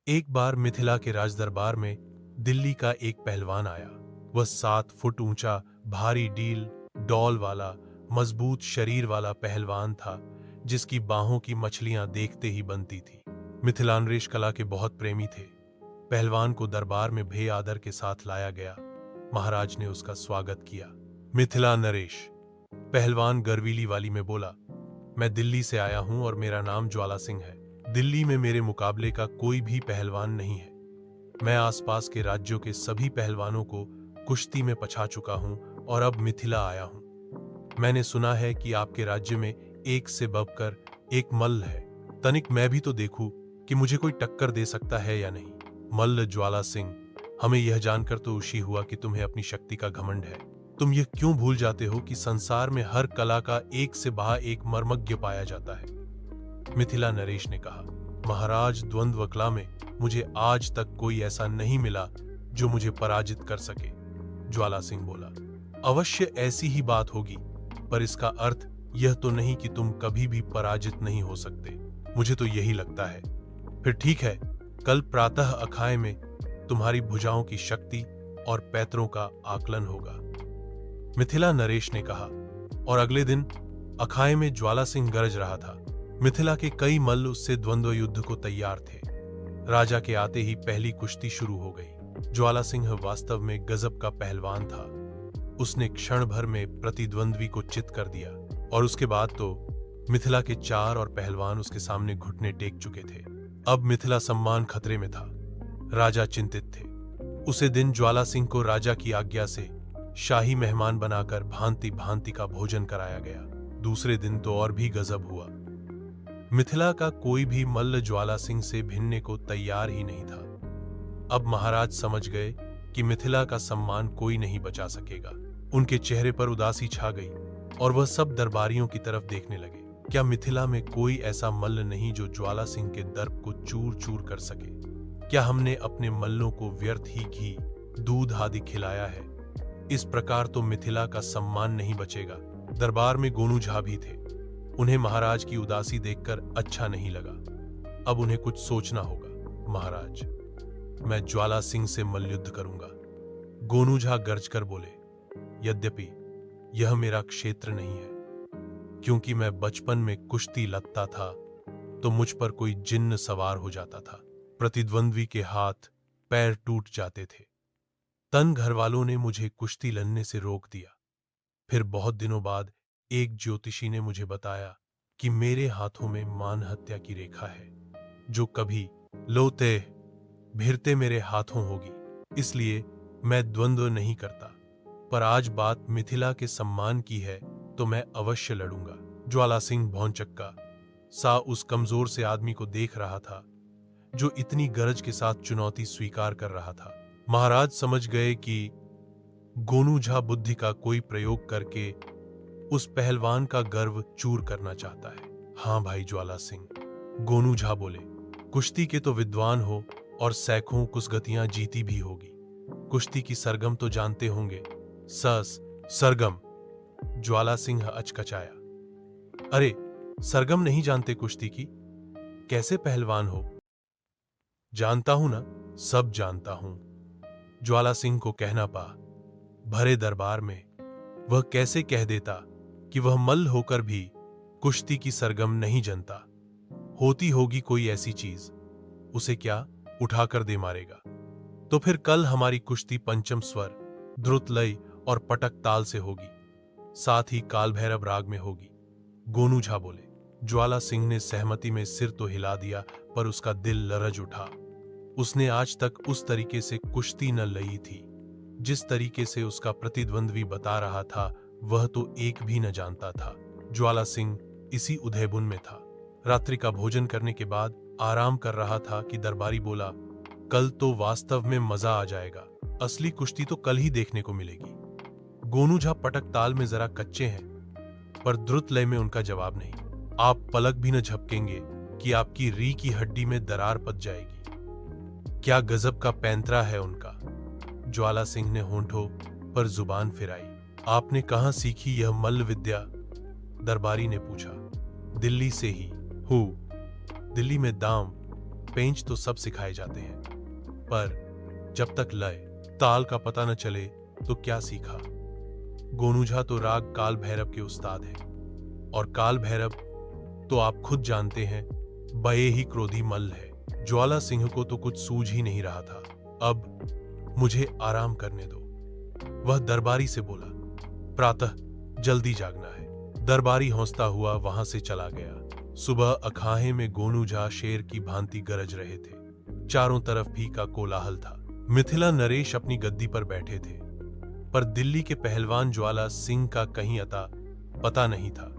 एक बार मिथिला के राजदरबार में दिल्ली का एक पहलवान आया। वह 7 फुट ऊंचा, भारी डील डौल वाला, मजबूत शरीर वाला पहलवान था, जिसकी बाहों की मछलियां देखते ही बनती थी। मिथिला नरेश कला के बहुत प्रेमी थे। पहलवान को दरबार में भे आदर के साथ लाया गया। महाराज ने उसका स्वागत किया। मिथिला नरेश, पहलवान गर्वीली वाली में बोला, मैं दिल्ली से आया हूं और मेरा नाम ज्वाला सिंह है। दिल्ली में मेरे मुकाबले का कोई भी पहलवान नहीं है। मैं आसपास के राज्यों के सभी पहलवानों को कुश्ती में पछा चुका हूं और अब मिथिला आया हूं। मैंने सुना है कि आपके राज्य में एक से बढ़कर एक मल्ल है। तनिक मैं भी तो देखूं कि मुझे कोई टक्कर दे सकता है या नहीं। मल्ल ज्वाला सिंह, हमें यह जानकर तो खुशी हुआ कि तुम्हें अपनी शक्ति का घमंड है। तुम यह क्यों भूल जाते हो कि संसार में हर कला का एक से बहा एक मर्मज्ञ पाया जाता है। मिथिला नरेश ने कहा, महाराज, द्वंद्व कला में मुझे आज तक कोई ऐसा नहीं मिला जो मुझे पराजित कर सके। ज्वाला सिंह बोला, अवश्य ऐसी ही बात होगी, पर इसका अर्थ यह तो नहीं कि तुम कभी भी पराजित नहीं हो सकते। मुझे तो यही लगता है। फिर ठीक है, कल प्रातः अखाड़े में तुम्हारी भुजाओं की शक्ति और पैतरों का आकलन होगा। मिथिला नरेश ने कहा, और अगले दिन अखाड़े में ज्वाला सिंह गरज रहा था। मिथिला के कई मल्ल उससे द्वंद्व युद्ध को तैयार थे। राजा के आते ही पहली कुश्ती शुरू हो गई। ज्वाला सिंह वास्तव में गजब का पहलवान था। उसने क्षण भर में प्रतिद्वंद्वी को चित कर दिया और उसके बाद तो मिथिला के 4 और पहलवान उसके सामने घुटने टेक चुके थे। अब मिथिला सम्मान खतरे में था। राजा चिंतित थे। उसे दिन ज्वाला सिंह को राजा की आज्ञा से शाही मेहमान बनाकर भांति भांति का भोजन कराया गया। दूसरे दिन तो और भी गजब हुआ। मिथिला का कोई भी मल्ल ज्वाला सिंह से भिड़ने को तैयार ही नहीं था। अब महाराज समझ गए कि मिथिला का सम्मान कोई नहीं बचा सकेगा। उनके चेहरे पर उदासी छा गई और वह सब दरबारियों की तरफ देखने लगे। क्या मिथिला में कोई ऐसा मल्ल नहीं जो ज्वाला सिंह के दर्प को चूर चूर कर सके? क्या हमने अपने मल्लों को व्यर्थ ही घी, दूध आदि खिलाया है? इस प्रकार तो मिथिला का सम्मान नहीं बचेगा। दरबार में गोनू झा भी थे। उन्हें महाराज की उदासी देखकर अच्छा नहीं लगा। अब उन्हें कुछ सोचना होगा। महाराज, मैं ज्वाला सिंह से मल्लयुद्ध करूंगा। गोनू झा गरजकर बोले, यद्यपि यह मेरा क्षेत्र नहीं है, क्योंकि मैं बचपन में कुश्ती लड़ता था तो मुझ पर कोई जिन्न सवार हो जाता था। प्रतिद्वंद्वी के हाथ पैर टूट जाते थे। तन घरवालों ने मुझे कुश्ती लड़ने से रोक दिया। फिर बहुत दिनों बाद एक ज्योतिषी ने मुझे बताया कि मेरे हाथों में मान हत्या की रेखा है, जो कभी लोते भिरते मेरे हाथों होगी। इसलिए मैं द्वंद्व नहीं करता। पर आज बात मिथिला के सम्मान की है तो मैं अवश्य लड़ूंगा। ज्वाला सिंह भौंचक्का सा उस कमजोर से आदमी को देख रहा था, जो इतनी गरज के साथ चुनौती स्वीकार कर रहा था। महाराज समझ गए कि गोनू झा बुद्धि का कोई प्रयोग करके उस पहलवान का गर्व चूर करना चाहता है। हां भाई ज्वाला सिंह, गोनू झा बोले, कुश्ती के तो विद्वान हो और सैकड़ों कुश्तियां जीती भी होगी। कुश्ती की सरगम तो जानते होंगे। सरगम? ज्वाला सिंह अचकचाया। अरे, सरगम नहीं जानते कुश्ती की? कैसे पहलवान हो? जानता हूं ना, सब जानता हूं। ज्वाला सिंह को कहना पा। भरे दरबार में वह कैसे कह देता कि वह मल्ल होकर भी कुश्ती की सरगम नहीं जानता? होती होगी कोई ऐसी चीज, उसे क्या उठाकर दे मारेगा? तो फिर कल हमारी कुश्ती पंचम स्वर, द्रुत लय और पटक ताल से होगी, साथ ही काल भैरव राग में होगी। गोनू झा बोले। ज्वाला सिंह ने सहमति में सिर तो हिला दिया, पर उसका दिल लरज उठा। उसने आज तक उस तरीके से कुश्ती न लई थी जिस तरीके से उसका प्रतिद्वंद्वी बता रहा था। वह तो एक भी न जानता था। ज्वाला सिंह इसी उधेबुन में था। रात्रि का भोजन करने के बाद आराम कर रहा था कि दरबारी बोला, कल तो वास्तव में मजा आ जाएगा। असली कुश्ती तो कल ही देखने को मिलेगी। गोनू झा पटक ताल में जरा कच्चे हैं, पर द्रुत लय में उनका जवाब नहीं। आप पलक भी न झपकेंगे कि आपकी री की हड्डी में दरार पच जाएगी। क्या गजब का पैंतरा है उनका। ज्वाला सिंह ने होंठों पर जुबान फिराई। आपने कहां सीखी यह मल्ल विद्या? दरबारी ने पूछा। दिल्ली से ही हूं। दिल्ली में दाम पेंच तो सब सिखाए जाते हैं, पर जब तक लय ताल का पता न चले तो क्या सीखा। गोनूझा तो राग काल भैरव के उस्ताद हैं, और काल भैरव तो आप खुद जानते हैं, बये ही क्रोधी मल्ल है। ज्वाला सिंह को तो कुछ सूझ ही नहीं रहा था। अब मुझे आराम करने दो, वह दरबारी से बोला। प्रातः जल्दी जागना है। दरबारी हौंसता हुआ वहां से चला गया। सुबह अखाहे में गोनूझा शेर की भांति गरज रहे थे। चारों तरफ भी का कोलाहल था। मिथिला नरेश अपनी गद्दी पर बैठे थे, पर दिल्ली के पहलवान ज्वाला सिंह का कहीं अता पता नहीं था।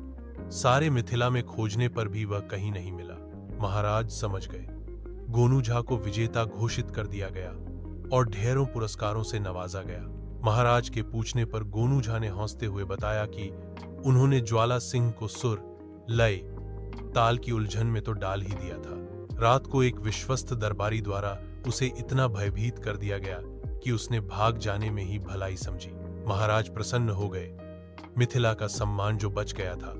सारे मिथिला में खोजने पर भी वह कहीं नहीं मिला। महाराज समझ गए। गोनूझा को विजेता घोषित कर दिया गया और ढेरों पुरस्कारों से नवाजा गया। महाराज के पूछने पर गोनूझा ने हंसते हुए बताया कि उन्होंने ज्वाला सिंह को सुर, लय, ताल की उलझन में तो डाल ही दिया था। रात को एक विश्वस्त दरबारी द्वारा उसे इतना भयभीत कर दिया गया कि उसने भाग जाने में ही भलाई समझी। महाराज प्रसन्न हो गए। मिथिला का सम्मान जो बच गया था